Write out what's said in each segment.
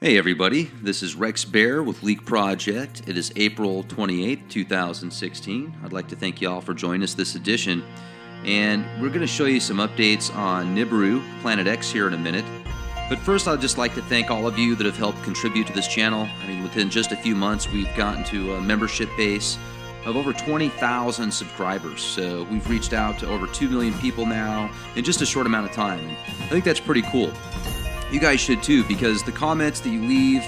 Hey everybody, this is Rex Bear with Leak Project. It is April 28th, 2016. I'd like to thank you all for joining us this edition. And we're going to show you some updates on Nibiru, Planet X here in a minute. But first I'd just like to thank all of you that have helped contribute to this channel. I mean, within just a few months we've gotten to a membership base of over 20,000 subscribers. So we've reached out to over 2 million people now in just a short amount of time. And I think that's pretty cool. You guys should too, because the comments that you leave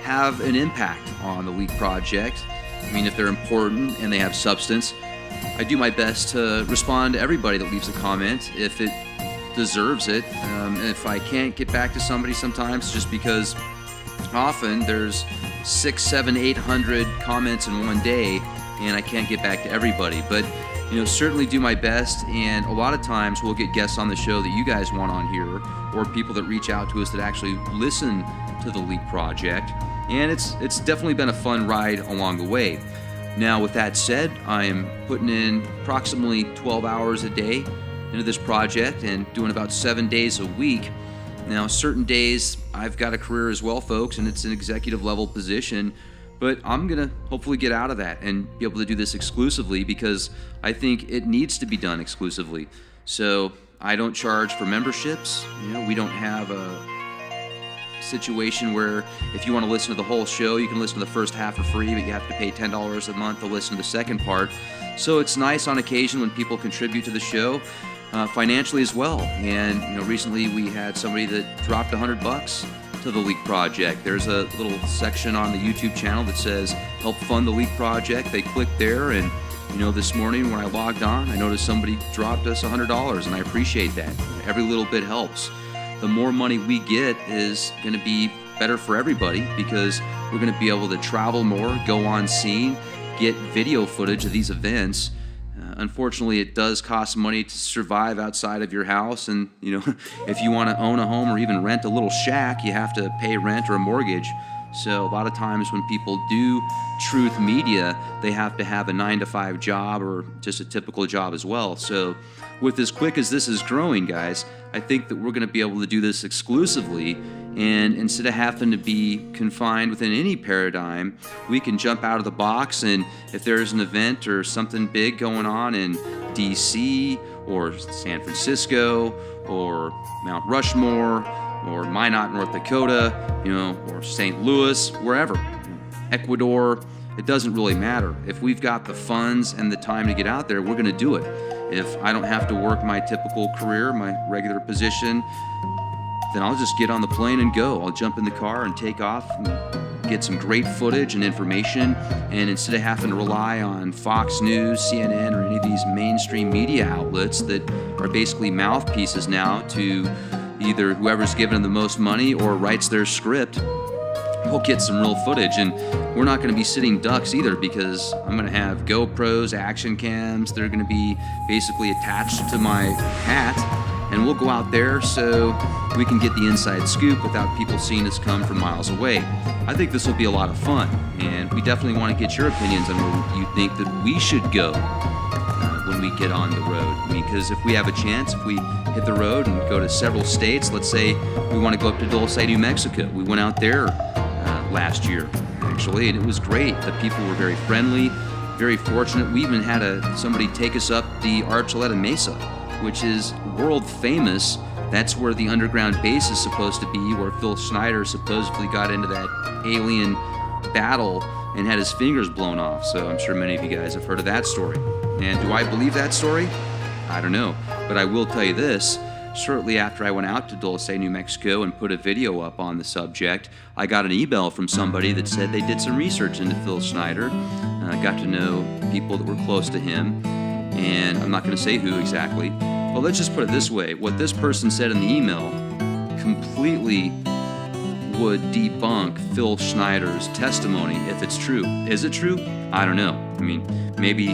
have an impact on the Leak Project. I mean, if they're important and they have substance, I do my best to respond to everybody that leaves a comment if it deserves it. And if I can't get back to somebody sometimes, just because often there's 600, 700, 800 comments in one day and I can't get back to everybody. But certainly do my best, and a lot of times we'll get guests on the show that you guys want on here, or people that reach out to us that actually listen to the Leak Project, and it's definitely been a fun ride along the way. Now, with that said, I am putting in approximately 12 hours a day into this project and doing about 7 days a week. Now, certain days I've got a career as well, folks, and it's an executive level position. But I'm going to hopefully get out of that and be able to do this exclusively, because I think it needs to be done exclusively. So I don't charge for memberships. We don't have a situation where if you want to listen to the whole show, you can listen to the first half for free, but you have to pay $10 a month to listen to the second part. So it's nice on occasion when people contribute to the show financially as well. And recently we had somebody that dropped $100 to the Leak Project. There's a little section on the YouTube channel that says help fund the Leak Project. They click there, and this morning when I logged on, I noticed somebody dropped us $100, and I appreciate that. Every little bit helps. The more money we get is going to be better for everybody, because we're going to be able to travel more, go on scene, get video footage of these events. Unfortunately, it does cost money to survive outside of your house, and if you want to own a home or even rent a little shack, you have to pay rent or a mortgage. So a lot of times when people do truth media, they have to have a 9-to-5 job or just a typical job as well. So with as quick as this is growing, guys, I think that we're going to be able to do this exclusively, and instead of having to be confined within any paradigm, we can jump out of the box, and if there's an event or something big going on in DC or San Francisco or Mount Rushmore or Minot, North Dakota, or St. Louis, wherever, Ecuador, it doesn't really matter. If we've got the funds and the time to get out there, we're going to do it. If I don't have to work my typical career, my regular position, then I'll just get on the plane and go. I'll jump in the car and take off and get some great footage and information. And instead of having to rely on Fox News, CNN, or any of these mainstream media outlets that are basically mouthpieces now to either whoever's giving them the most money or writes their script, we'll get some real footage. And we're not going to be sitting ducks either, because I'm going to have GoPros, action cams. They're going to be basically attached to my hat, and we'll go out there so we can get the inside scoop without people seeing us come from miles away. I think this will be a lot of fun, and we definitely want to get your opinions on where you think that we should go when we get on the road. Because if we have a chance, if we hit the road and go to several states, let's say we want to go up to Dulce, New Mexico. We went out there last year, actually, and it was great. The people were very friendly, very fortunate. We even had somebody take us up the Archuleta Mesa, which is world famous. That's where the underground base is supposed to be, where Phil Schneider supposedly got into that alien battle and had his fingers blown off. So I'm sure many of you guys have heard of that story. And do I believe that story? I don't know. But I will tell you this. Shortly after I went out to Dulce, New Mexico and put a video up on the subject, I got an email from somebody that said they did some research into Phil Schneider. Got to know people that were close to him, and I'm not going to say who exactly. But let's just put it this way. What this person said in the email completely would debunk Phil Schneider's testimony if it's true. Is it true? I don't know. I mean, maybe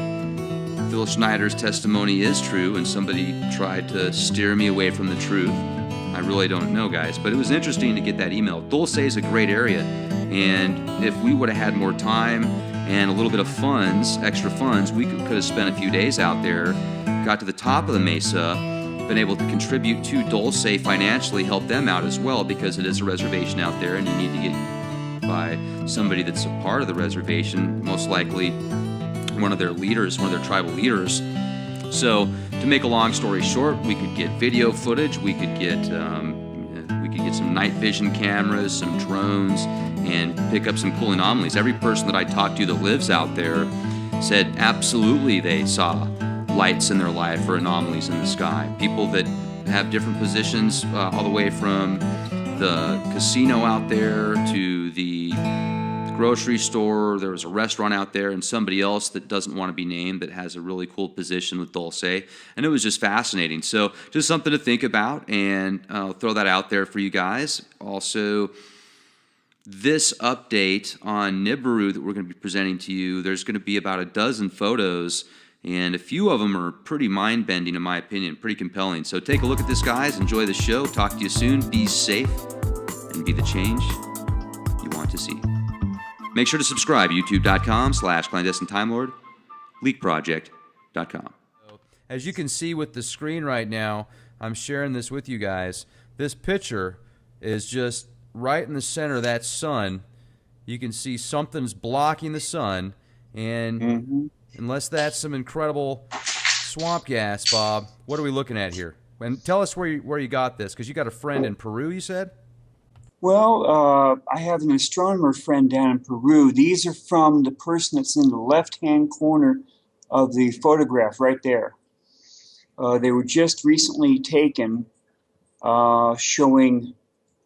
Phil Schneider's testimony is true and somebody tried to steer me away from the truth. I really don't know, guys, but it was interesting to get that email. Dulce is a great area, and if we would have had more time and a little bit of funds, extra funds, we could have spent a few days out there, got to the top of the mesa, been able to contribute to Dulce financially, help them out as well, because it is a reservation out there and you need to get by somebody that's a part of the reservation, most likely one of their leaders, one of their tribal leaders. So to make a long story short, we could get video footage, we could get some night vision cameras, some drones, and pick up some cool anomalies. Every person that I talked to that lives out there said absolutely they saw lights in their life or anomalies in the sky. People that have different positions, all the way from the casino out there to the grocery store. There was a restaurant out there, and somebody else that doesn't want to be named that has a really cool position with Dulce, and it was just fascinating. So just something to think about, and I'll throw that out there for you guys. Also, this update on Nibiru that we're going to be presenting to you, there's going to be about a dozen photos, and a few of them are pretty mind-bending in my opinion, pretty compelling. So take a look at this, guys. Enjoy the show. Talk to you soon. Be safe and be the change you want to see. Make sure to subscribe, youtube.com/clandestine Time Lord, leakproject.com. As you can see with the screen right now, I'm sharing this with you guys. This picture is just right in the center of that sun. You can see something's blocking the sun, and unless that's some incredible swamp gas, Bob, what are we looking at here? And tell us where you got this, because you got a friend in Peru, you said? Well, I have an astronomer friend down in Peru. These are from the person that's in the left-hand corner of the photograph right there. They were just recently taken, showing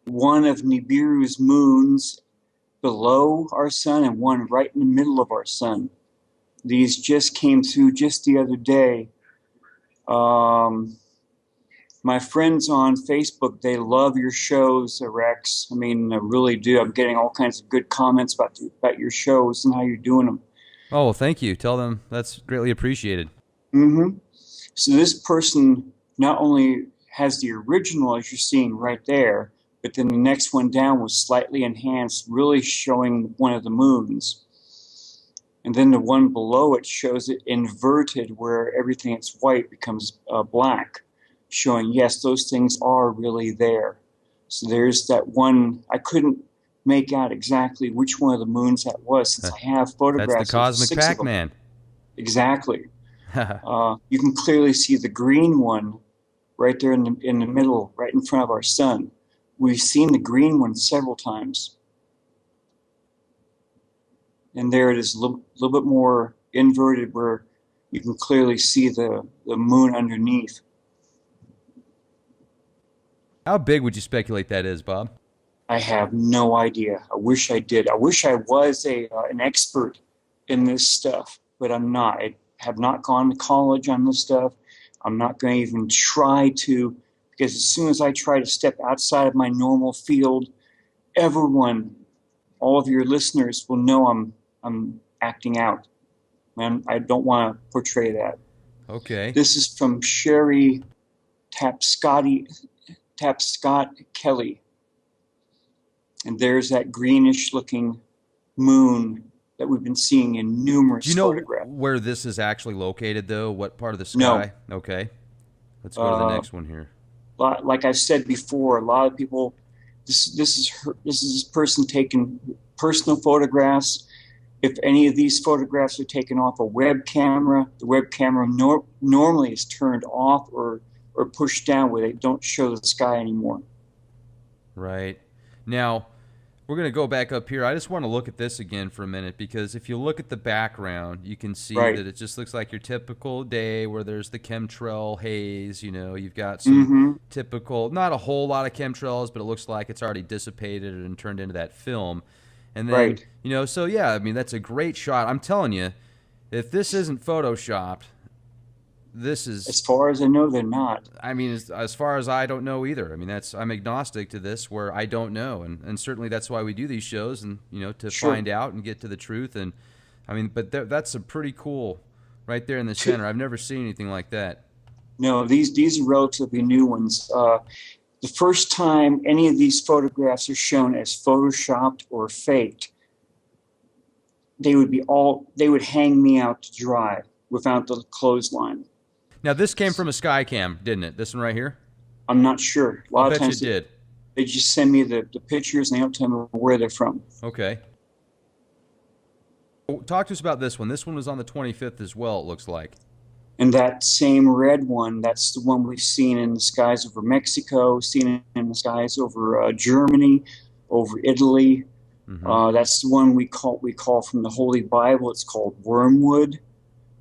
one of Nibiru's moons below our sun and one right in the middle of our sun. These just came through just the other day. My friends on Facebook, they love your shows, Rex. I mean, I really do. I'm getting all kinds of good comments about your shows and how you're doing them. Oh, well, thank you. Tell them that's greatly appreciated. So this person not only has the original, as you're seeing right there, but then the next one down was slightly enhanced, really showing one of the moons. And then the one below it shows it inverted, where everything that's white becomes black, showing, yes, those things are really there. So there's that one. I couldn't make out exactly which one of the moons that was, since I have photographs. That's the Cosmic Pac-Man. Exactly. You can clearly see the green one right there in the middle, right in front of our sun. We've seen the green one several times. And there it is, a little bit more inverted, where you can clearly see the moon underneath. How big would you speculate that is, Bob? I have no idea. I wish I did. I wish I was an expert in this stuff, but I'm not. I have not gone to college on this stuff. I'm not going to even try to, because as soon as I try to step outside of my normal field, everyone, all of your listeners will know I'm acting out. And I don't want to portray that. Okay. This is from Sherry Tapscott Kelly. And there's that greenish looking moon that we've been seeing in numerous photographs. Do you know where this is actually located, though? What part of the sky? No. Okay. Let's go to the next one here. Like I've said before, a lot of people, this is this person taking personal photographs. If any of these photographs are taken off a web camera, the web camera normally is turned off or pushed down, where they don't show the sky anymore. Right. Now, we're going to go back up here. I just want to look at this again for a minute, because if you look at the background, you can see that it just looks like your typical day where there's the chemtrail haze. You know, you've got some typical, not a whole lot of chemtrails, but it looks like it's already dissipated and turned into that film. And then, you know, so yeah, I mean, that's a great shot. I'm telling you, if this isn't photoshopped, this is... As far as I know, they're not. I mean, as far as I don't know either. I mean, I'm agnostic to this, where I don't know. And certainly that's why we do these shows, and, you know, to find out and get to the truth. And, I mean, but that's a pretty cool right there in the center. I've never seen anything like that. No, these are relatively new ones. The first time any of these photographs are shown as photoshopped or faked, they would hang me out to dry without the clothesline. Now, this came from a Skycam, didn't it? This one right here? I'm not sure. A lot I of bet times you did. they just send me the pictures and they don't tell me where they're from. Okay. Talk to us about this one. This one was on the 25th as well, it looks like. And that same red one, that's the one we've seen in the skies over Mexico, seen it in the skies over Germany, over Italy. That's the one we call from the Holy Bible. It's called wormwood.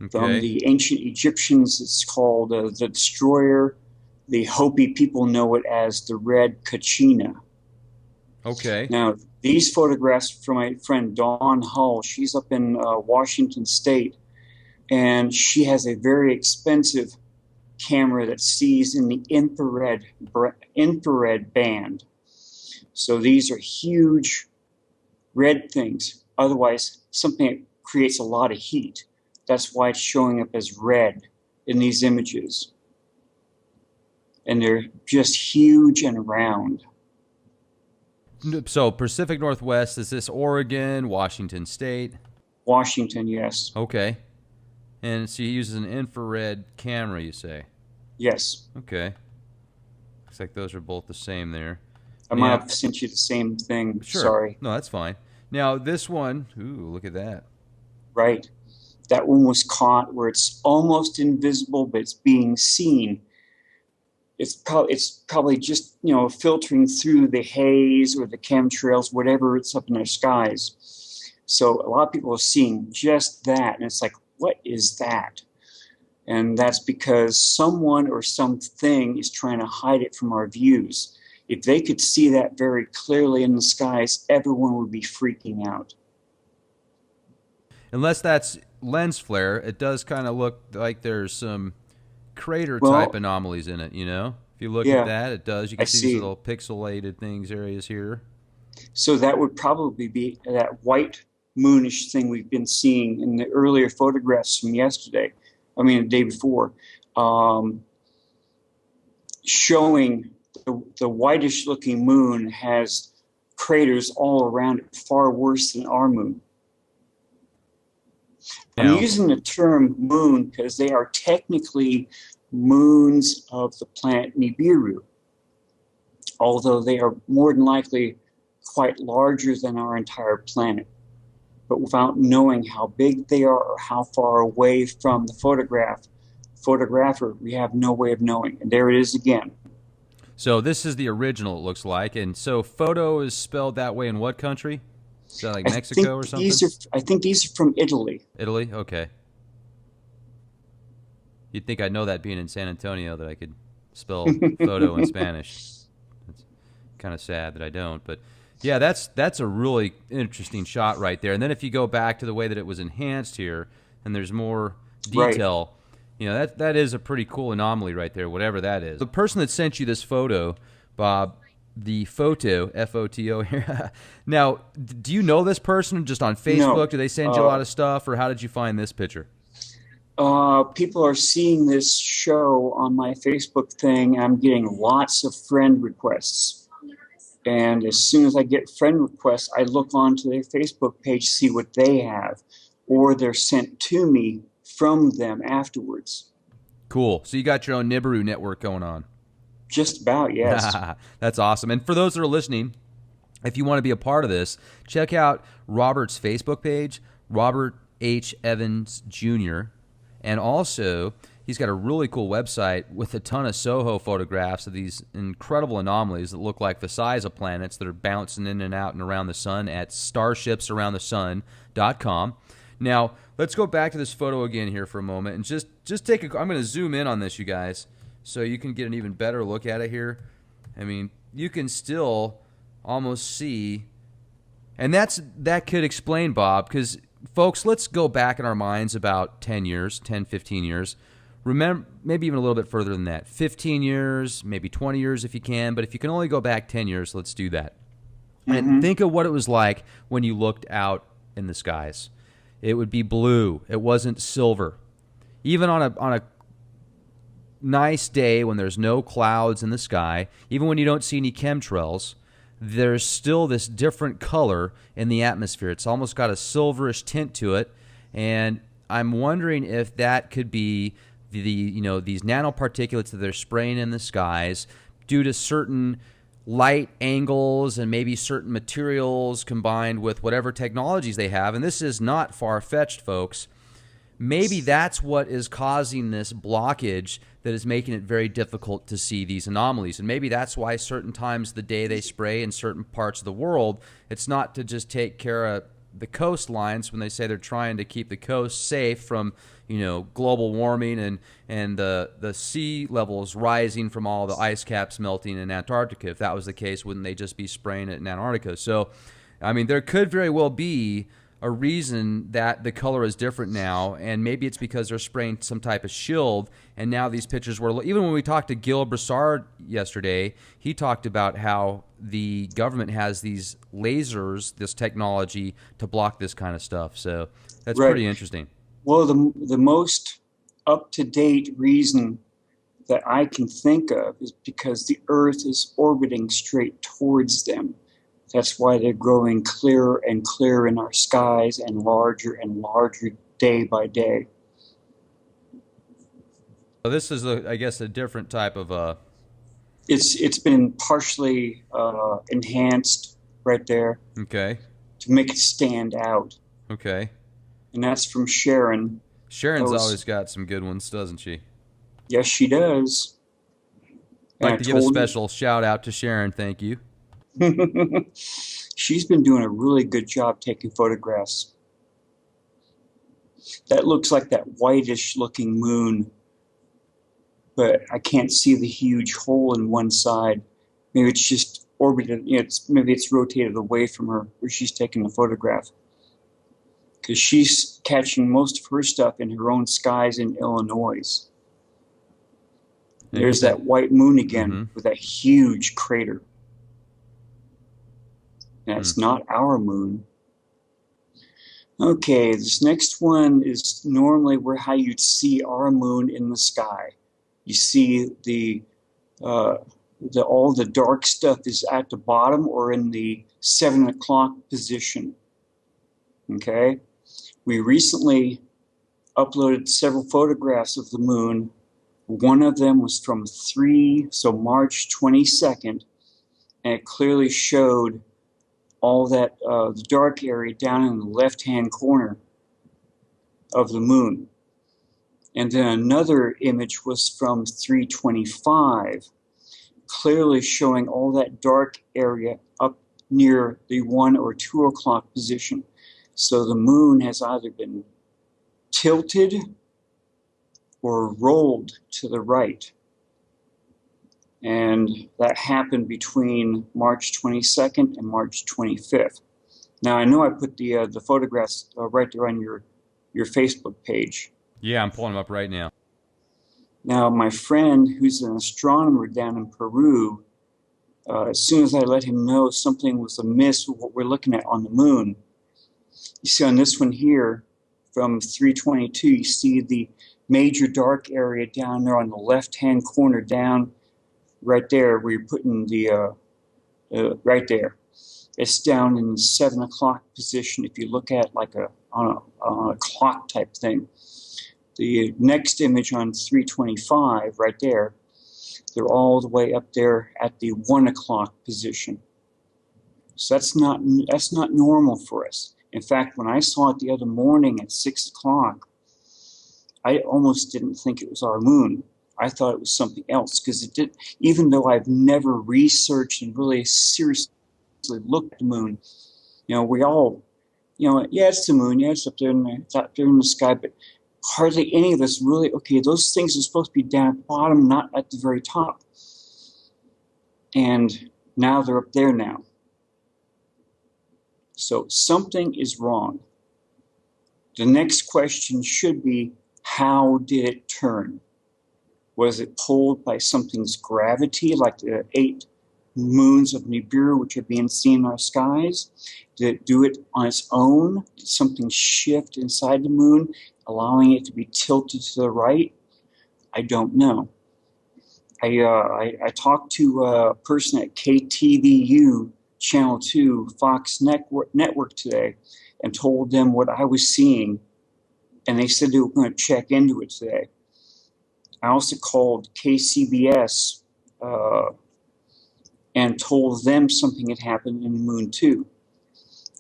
Okay. From the ancient Egyptians, it's called the destroyer. The Hopi people know it as the red kachina. Okay. Now, these photographs from my friend Dawn Hull, she's up in Washington State, and she has a very expensive camera that sees in the infrared band. So these are huge red things. Otherwise, something that creates a lot of heat. That's why it's showing up as red in these images. And they're just huge and round. So Pacific Northwest, is this Oregon, Washington State? Washington, yes. Okay. And so he uses an infrared camera, you say? Yes. Okay. Looks like those are both the same there. I might have sent you the same thing. Sure. Sorry. No, that's fine. Now, this one, ooh, look at that. Right. That one was caught where it's almost invisible, but it's being seen. It's probably just, filtering through the haze or the chemtrails, whatever it's up in their skies. So a lot of people are seeing just that, and it's like, what is that? And that's because someone or something is trying to hide it from our views. If they could see that very clearly in the skies, everyone would be freaking out. Unless that's lens flare, it does kind of look like there's some crater type anomalies in it, If you look at that, it does. You can see these little pixelated areas here. So that would probably be that white moonish thing we've been seeing in the earlier photographs from the day before, showing the whitish looking moon has craters all around it, far worse than our moon. I'm using the term moon because they are technically moons of the planet Nibiru, although they are more than likely quite larger than our entire planet. But without knowing how big they are or how far away from the photographer, we have no way of knowing. And there it is again. So this is the original, it looks like. And so photo is spelled that way in what country? Is that like Mexico or something? I think these are from Italy. Italy? Okay. You'd think I'd know that being in San Antonio, that I could spell photo in Spanish. It's kind of sad that I don't. But yeah, that's a really interesting shot right there. And then if you go back to the way that it was enhanced here, and there's more detail, that is a pretty cool anomaly right there, whatever that is. The person that sent you this photo, Bob, the photo, F-O-T-O here. Now, do you know this person just on Facebook? No. Do they send you a lot of stuff, or how did you find this picture? People are seeing this show on my Facebook thing. I'm getting lots of friend requests. And as soon as I get friend requests, I look onto their Facebook page, see what they have, or they're sent to me from them afterwards. Cool. So you got your own Nibiru network going on. Just about, yes. That's awesome. And for those that are listening, if you want to be a part of this, check out Robert's Facebook page, Robert H. Evans Jr., and also he's got a really cool website with a ton of SOHO photographs of these incredible anomalies that look like the size of planets that are bouncing in and out and around the sun at starshipsaroundthesun.com. Now, let's go back to this photo again here for a moment and just take I'm going to zoom in on this, you guys, so you can get an even better look at it here. I mean, you can still almost see, and that could explain, Bob, because folks, let's go back in our minds about 10 years, 10, 15 years. Remember, maybe even a little bit further than that. 15 years, maybe 20 years if you can, but if you can only go back 10 years, let's do that. And think of what it was like when you looked out in the skies. It would be blue. It wasn't silver. Even on a nice day when there's no clouds in the sky, even when you don't see any chemtrails, there's still this different color in the atmosphere. It's almost got a silverish tint to it, and I'm wondering if that could be these nanoparticulates that they're spraying in the skies due to certain light angles and maybe certain materials combined with whatever technologies they have. And this is not far-fetched, folks. Maybe that's what is causing this blockage that is making it very difficult to see these anomalies. And maybe that's why certain times of the day they spray in certain parts of the world, it's not to just take care of the coastlines when they say they're trying to keep the coast safe from, global warming and the sea levels rising from all the ice caps melting in Antarctica. If that was the case, wouldn't they just be spraying it in Antarctica? So, I mean, there could very well be a reason that the color is different now, and maybe it's because they're spraying some type of shield, and now these pictures were, even when we talked to Gil Broussard yesterday, he talked about how the government has these lasers, this technology to block this kind of stuff. So that's right. Pretty interesting. Well, the most up-to-date reason that I can think of is because the Earth is orbiting straight towards them. That's why they're growing clearer and clearer in our skies and larger day by day. So this is, I guess, a different type of... It's been partially enhanced right there. Okay. To make it stand out. Okay. And that's from Sharon. Sharon's always got some good ones, doesn't she? Yes, she does. I'd like to give a special shout out to Sharon. Thank you. She's been doing a really good job taking photographs. That looks like that whitish looking moon, but I can't see the huge hole in one side. Maybe it's just orbited, maybe it's rotated away from her where she's taking the photograph. Because she's catching most of her stuff in her own skies in Illinois. There's that white moon again with that huge crater. That's not our moon. Okay, this next one is normally how you'd see our moon in the sky. You see all the dark stuff is at the bottom or in the 7 o'clock position. Okay, we recently uploaded several photographs of the moon. One of them was from March 22nd, and it clearly showed all that the dark area down in the left-hand corner of the moon. And then another image was from 325, clearly showing all that dark area up near the 1 or 2 o'clock position. So the moon has either been tilted or rolled to the right. And that happened between March 22nd and March 25th. Now, I know I put the photographs right there on your Facebook page. Yeah, I'm pulling them up right now. Now, my friend, who's an astronomer down in Peru, as soon as I let him know something was amiss with what we're looking at on the moon, you see on this one here, from 322, you see the major dark area down there on the left-hand corner down right there where you're putting the, right there. It's down in the 7 o'clock position if you look at like on a clock type thing. The next image on 325 right there, they're all the way up there at the 1 o'clock position. So that's not normal for us. In fact, when I saw it the other morning at 6 o'clock, I almost didn't think it was our moon. I thought it was something else because it did. Even though I've never researched and really seriously looked at the moon, we all, yeah, it's the moon, yeah, it's up there in the sky, but hardly any of us really. Okay, those things are supposed to be down at the bottom, not at the very top, and now they're up there now. So something is wrong. The next question should be, how did it turn? Was it pulled by something's gravity, like the 8 moons of Nibiru, which are being seen in our skies? Did it do it on its own? Did something shift inside the moon, allowing it to be tilted to the right? I don't know. I talked to a person at KTVU, Channel 2, Fox Network today, and told them what I was seeing, and they said they were going to check into it today. I also called KCBS and told them something had happened in the moon too.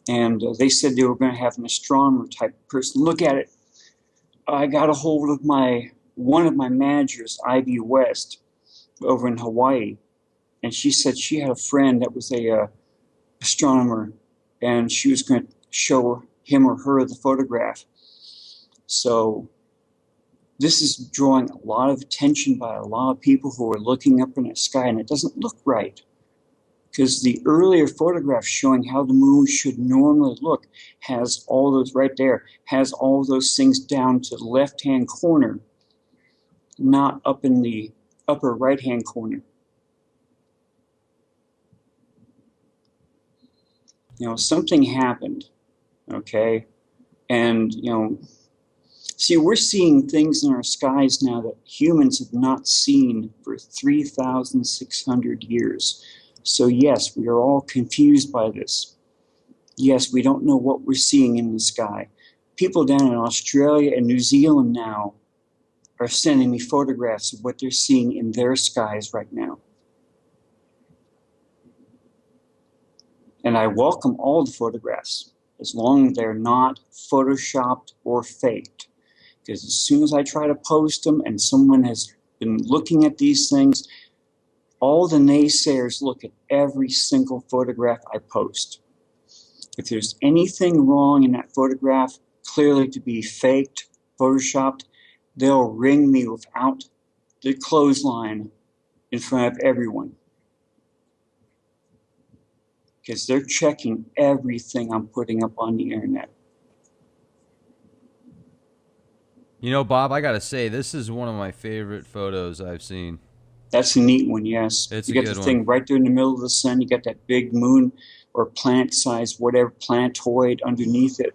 And they said they were going to have an astronomer type person look at it. I got a hold of one of my managers, Ivy West, over in Hawaii, and she said she had a friend that was a astronomer, and she was going to show him or her the photograph. So this is drawing a lot of attention by a lot of people who are looking up in the sky, and it doesn't look right. Because the earlier photograph showing how the moon should normally look has all those right there, has all those things down to the left-hand corner, not up in the upper right-hand corner. You know, something happened, okay? And, you know, see, we're seeing things in our skies now that humans have not seen for 3,600 years. So yes, we are all confused by this. Yes, we don't know what we're seeing in the sky. People down in Australia and New Zealand now are sending me photographs of what they're seeing in their skies right now. And I welcome all the photographs, as long as they're not photoshopped or faked. Because as soon as I try to post them and someone has been looking at these things, all the naysayers look at every single photograph I post. If there's anything wrong in that photograph, clearly to be faked, photoshopped, they'll ring me without the clothesline in front of everyone. Because they're checking everything I'm putting up on the internet. You know, Bob, I got to say, this is one of my favorite photos I've seen. That's a neat one, yes. It's you got the thing right there in the middle of the sun. You got that big moon or planet-sized, whatever, planetoid underneath it.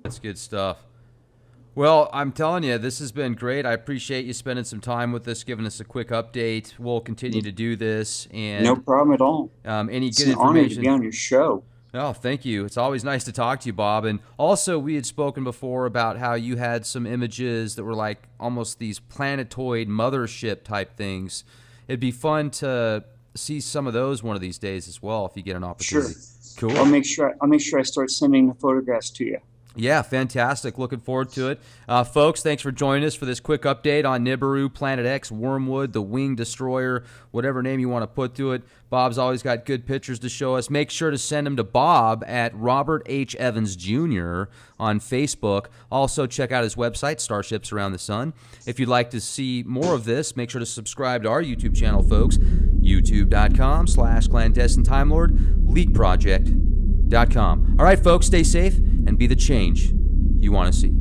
That's good stuff. Well, I'm telling you, this has been great. I appreciate you spending some time with us, giving us a quick update. We'll continue to do this. And no problem at all. Any it's good an honor information? To be on your show. Oh, thank you. It's always nice to talk to you, Bob. And also, we had spoken before about how you had some images that were like almost these planetoid mothership type things. It'd be fun to see some of those one of these days as well if you get an opportunity. Sure. Cool. I'll make sure I start sending the photographs to you. Yeah, fantastic. Looking forward to it. Folks, thanks for joining us for this quick update on Nibiru, Planet X, Wormwood, the Winged Destroyer, whatever name you want to put to it. Bob's always got good pictures to show us. Make sure to send them to Bob at Robert H. Evans Jr. on Facebook. Also, check out his website, Starships Around the Sun. If you'd like to see more of this, make sure to subscribe to our YouTube channel, folks. youtube.com/clandestinetimelord, leakproject.com. All right, folks, stay safe and be the change you want to see.